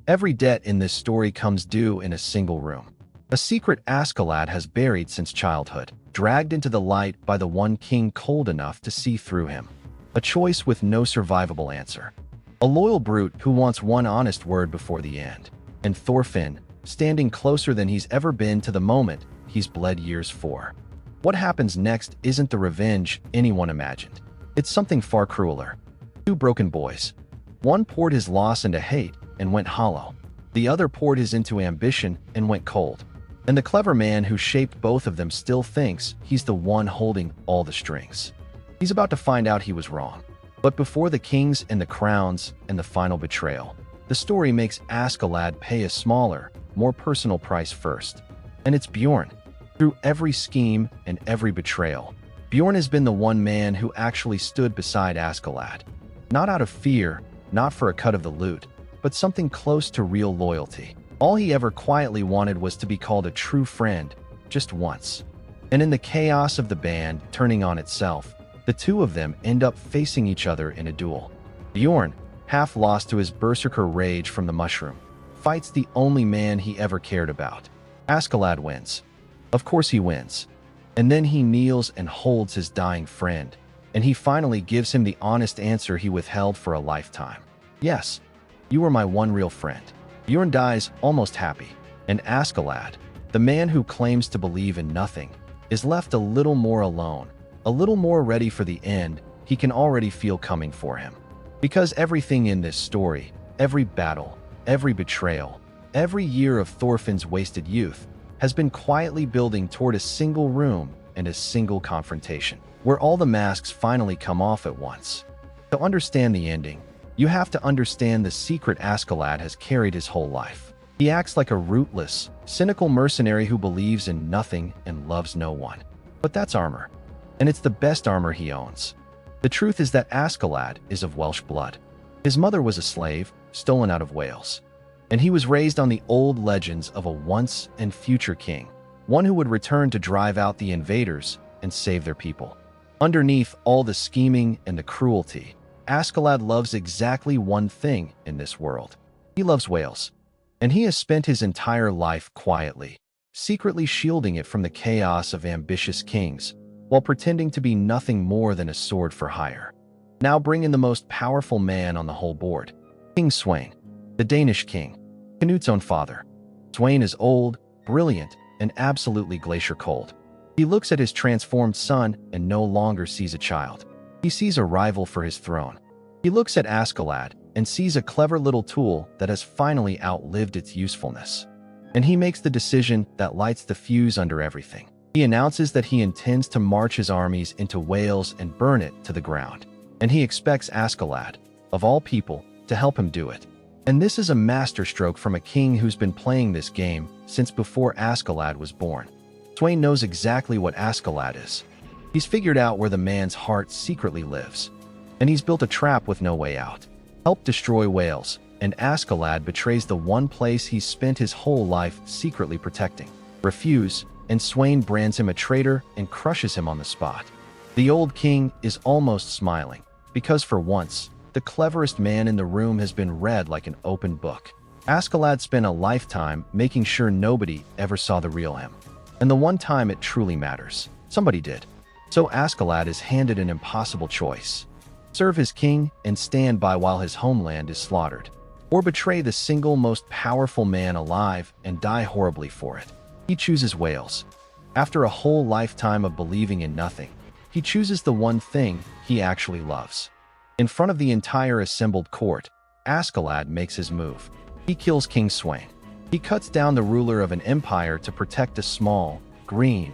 Every debt in this story comes due in a single room. A secret Askeladd has buried since childhood, dragged into the light by the one king cold enough to see through him. A choice with no survivable answer. A loyal brute who wants one honest word before the end. And Thorfinn, standing closer than he's ever been to the moment he's bled years for. What happens next isn't the revenge anyone imagined. It's something far crueler. Two broken boys. One poured his loss into hate and went hollow. The other poured his into ambition and went cold. And the clever man who shaped both of them still thinks he's the one holding all the strings. He's about to find out he was wrong. But before the kings and the crowns and the final betrayal, the story makes Askeladd pay a smaller, more personal price first. And it's Bjorn. Through every scheme and every betrayal, Bjorn has been the one man who actually stood beside Askeladd. Not out of fear, not for a cut of the loot, but something close to real loyalty. All he ever quietly wanted was to be called a true friend, just once. And in the chaos of the band turning on itself, the two of them end up facing each other in a duel. Bjorn, half lost to his berserker rage from the mushroom, fights the only man he ever cared about. Askeladd wins. Of course he wins. And then he kneels and holds his dying friend, and he finally gives him the honest answer he withheld for a lifetime. Yes, you were my one real friend. Bjorn dies almost happy, and Askeladd, the man who claims to believe in nothing, is left a little more alone, a little more ready for the end he can already feel coming for him. Because everything in this story, every battle, every betrayal, every year of Thorfinn's wasted youth, has been quietly building toward a single room and a single confrontation, where all the masks finally come off at once. To understand the ending, you have to understand the secret Askeladd has carried his whole life. He acts like a rootless, cynical mercenary who believes in nothing and loves no one. But that's armor. And it's the best armor he owns. The truth is that Askeladd is of Welsh blood. His mother was a slave, stolen out of Wales. And he was raised on the old legends of a once and future king, one who would return to drive out the invaders and save their people. Underneath all the scheming and the cruelty, Askeladd loves exactly one thing in this world. He loves Wales, and he has spent his entire life quietly, secretly shielding it from the chaos of ambitious kings, while pretending to be nothing more than a sword for hire. Now bring in the most powerful man on the whole board, King Sweyn, the Danish king, Canute's own father. Sweyn is old, brilliant, and absolutely glacier cold. He looks at his transformed son and no longer sees a child. He sees a rival for his throne. He looks at Askeladd and sees a clever little tool that has finally outlived its usefulness. And he makes the decision that lights the fuse under everything. He announces that he intends to march his armies into Wales and burn it to the ground. And he expects Askeladd, of all people, to help him do it. And this is a masterstroke from a king who's been playing this game since before Askeladd was born. Sweyn knows exactly what Askeladd is. He's figured out where the man's heart secretly lives. And he's built a trap with no way out. Help destroy Wales, and Askeladd betrays the one place he's spent his whole life secretly protecting. Refuse, and Sweyn brands him a traitor and crushes him on the spot. The old king is almost smiling, because for once, the cleverest man in the room has been read like an open book. Askeladd spent a lifetime making sure nobody ever saw the real him. And the one time it truly matters, somebody did. So Askeladd is handed an impossible choice. Serve his king and stand by while his homeland is slaughtered. Or betray the single most powerful man alive and die horribly for it. He chooses Wales. After a whole lifetime of believing in nothing, he chooses the one thing he actually loves. In front of the entire assembled court, Askeladd makes his move. He kills King Sweyn. He cuts down the ruler of an empire to protect a small, green,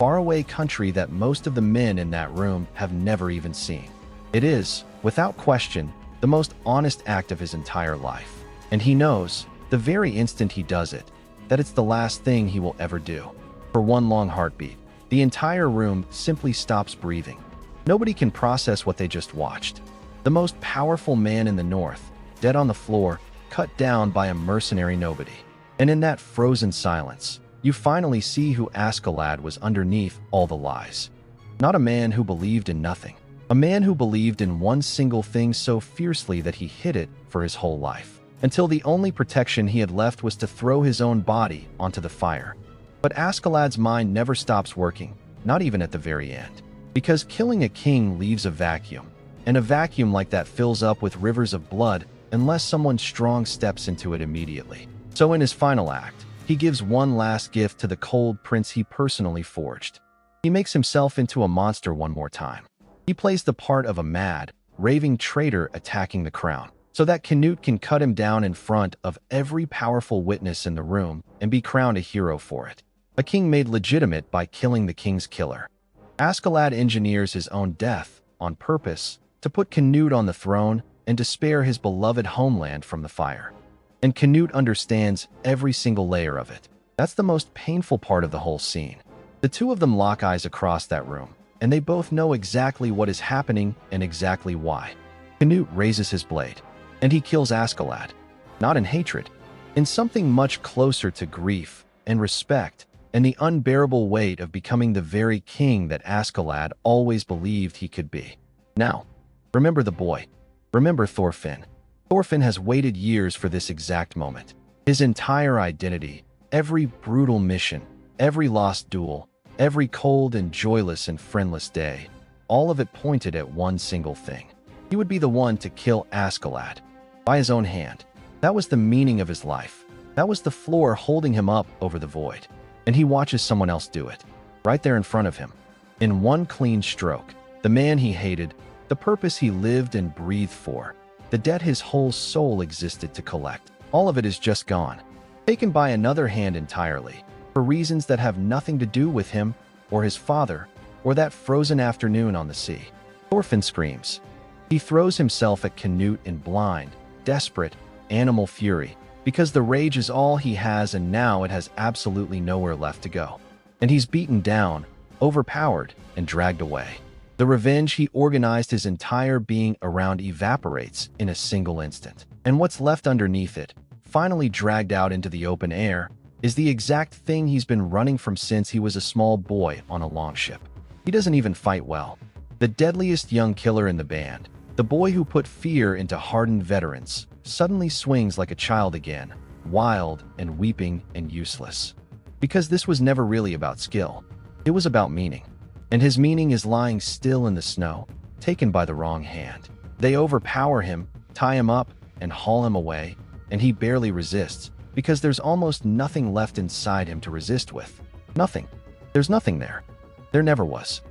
faraway country that most of the men in that room have never even seen. It is, without question, the most honest act of his entire life. And he knows, the very instant he does it, that it's the last thing he will ever do. For one long heartbeat, the entire room simply stops breathing. Nobody can process what they just watched. The most powerful man in the north, dead on the floor, cut down by a mercenary nobody. And in that frozen silence, you finally see who Askeladd was underneath all the lies. Not a man who believed in nothing. A man who believed in one single thing so fiercely that he hid it for his whole life. until the only protection he had left was to throw his own body onto the fire. But Askeladd's mind never stops working, not even at the very end. Because killing a king leaves a vacuum, and a vacuum like that fills up with rivers of blood unless someone strong steps into it immediately. So in his final act, he gives one last gift to the cold prince he personally forged. He makes himself into a monster one more time. He plays the part of a mad, raving traitor attacking the crown, so that Canute can cut him down in front of every powerful witness in the room and be crowned a hero for it. A king made legitimate by killing the king's killer. Askeladd engineers his own death on purpose to put Canute on the throne and to spare his beloved homeland from the fire. And Canute understands every single layer of it. That's the most painful part of the whole scene. The two of them lock eyes across that room, and they both know exactly what is happening and exactly why. Canute raises his blade, and he kills Askeladd, not in hatred, in something much closer to grief and respect and the unbearable weight of becoming the very king that Askeladd always believed he could be. Now, remember the boy. Remember Thorfinn. Thorfinn has waited years for this exact moment. His entire identity, every brutal mission, every lost duel, every cold and joyless and friendless day, all of it pointed at one single thing. He would be the one to kill Askeladd by his own hand. That was the meaning of his life. That was the floor holding him up over the void. And he watches someone else do it, right there in front of him. In one clean stroke, the man he hated, the purpose he lived and breathed for, the debt his whole soul existed to collect, all of it is just gone, taken by another hand entirely, for reasons that have nothing to do with him or his father or that frozen afternoon on the sea. Thorfinn screams. He throws himself at Canute in blind, desperate, animal fury, because the rage is all he has and now it has absolutely nowhere left to go. And he's beaten down, overpowered, and dragged away. The revenge he organized his entire being around evaporates in a single instant. And what's left underneath it, finally dragged out into the open air, is the exact thing he's been running from since he was a small boy on a longship. He doesn't even fight well. The deadliest young killer in the band, the boy who put fear into hardened veterans, suddenly swings like a child again, wild and weeping and useless. Because this was never really about skill. It was about meaning. And his meaning is lying still in the snow, taken by the wrong hand. They overpower him, tie him up, and haul him away, and he barely resists, because there's almost nothing left inside him to resist with. Nothing. There's nothing there. There never was.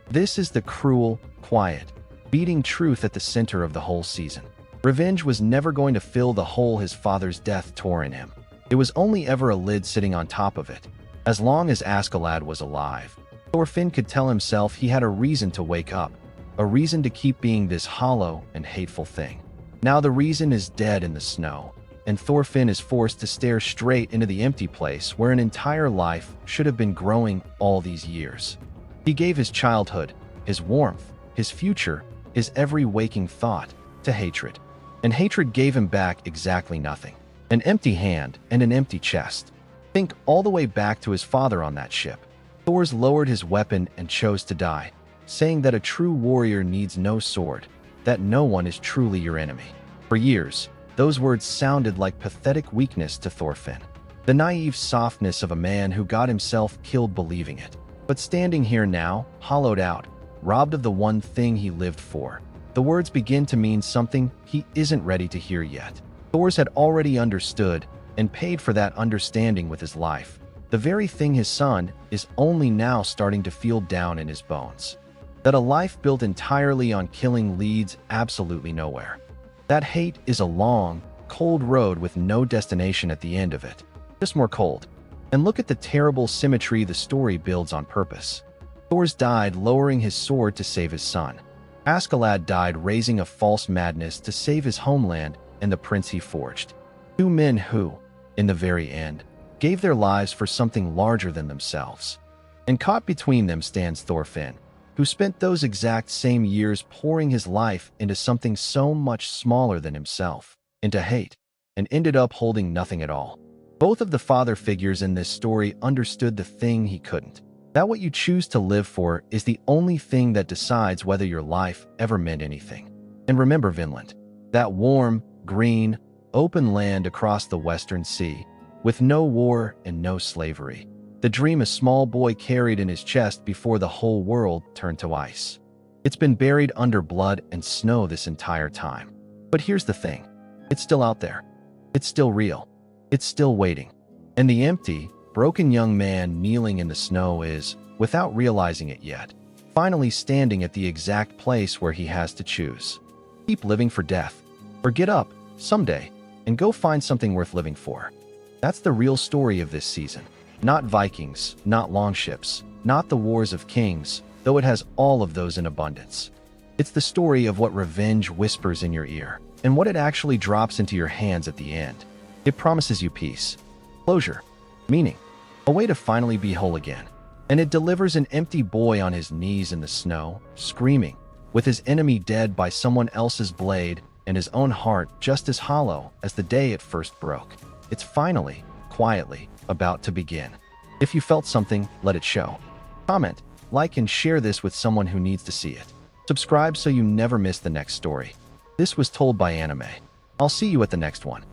This is the cruel, quiet, beating truth at the center of the whole season. Revenge was never going to fill the hole his father's death tore in him. It was only ever a lid sitting on top of it. As long as Askeladd was alive, Thorfinn could tell himself he had a reason to wake up, a reason to keep being this hollow and hateful thing. Now the reason is dead in the snow, and Thorfinn is forced to stare straight into the empty place where an entire life should have been growing all these years. He gave his childhood, his warmth, his future, his every waking thought to hatred. And hatred gave him back exactly nothing. An empty hand and an empty chest. Think all the way back to his father on that ship. Thors lowered his weapon and chose to die, saying that a true warrior needs no sword, that no one is truly your enemy. For years, those words sounded like pathetic weakness to Thorfinn. The naive softness of a man who got himself killed believing it. But standing here now, hollowed out, robbed of the one thing he lived for, the words begin to mean something he isn't ready to hear yet. Thors had already understood and paid for that understanding with his life. The very thing his son is only now starting to feel down in his bones. That a life built entirely on killing leads absolutely nowhere. That hate is a long, cold road with no destination at the end of it. Just more cold. And look at the terrible symmetry the story builds on purpose. Thors died lowering his sword to save his son. Askeladd died raising a false madness to save his homeland and the prince he forged. Two men who, in the very end, gave their lives for something larger than themselves. And caught between them stands Thorfinn, who spent those exact same years pouring his life into something so much smaller than himself, into hate, and ended up holding nothing at all. Both of the father figures in this story understood the thing he couldn't. That what you choose to live for is the only thing that decides whether your life ever meant anything. And remember Vinland, that warm, green, Open land across the Western Sea, with no war and no slavery. The dream a small boy carried in his chest before the whole world turned to ice. It's been buried under blood and snow this entire time. But here's the thing. It's still out there. It's still real. It's still waiting. And the empty, broken young man kneeling in the snow is, without realizing it yet, finally standing at the exact place where he has to choose. Keep living for death, or get up, someday, and go find something worth living for. That's the real story of this season. Not Vikings, not longships, not the wars of kings, though it has all of those in abundance. It's the story of what revenge whispers in your ear, and what it actually drops into your hands at the end. It promises you peace, closure, meaning, a way to finally be whole again. And it delivers an empty boy on his knees in the snow, screaming, with his enemy dead by someone else's blade and his own heart just as hollow as the day it first broke. It's finally, quietly, about to begin. If you felt something, let it show. Comment, like, and share this with someone who needs to see it. Subscribe so you never miss the next story. This was told by Anime. I'll see you at the next one.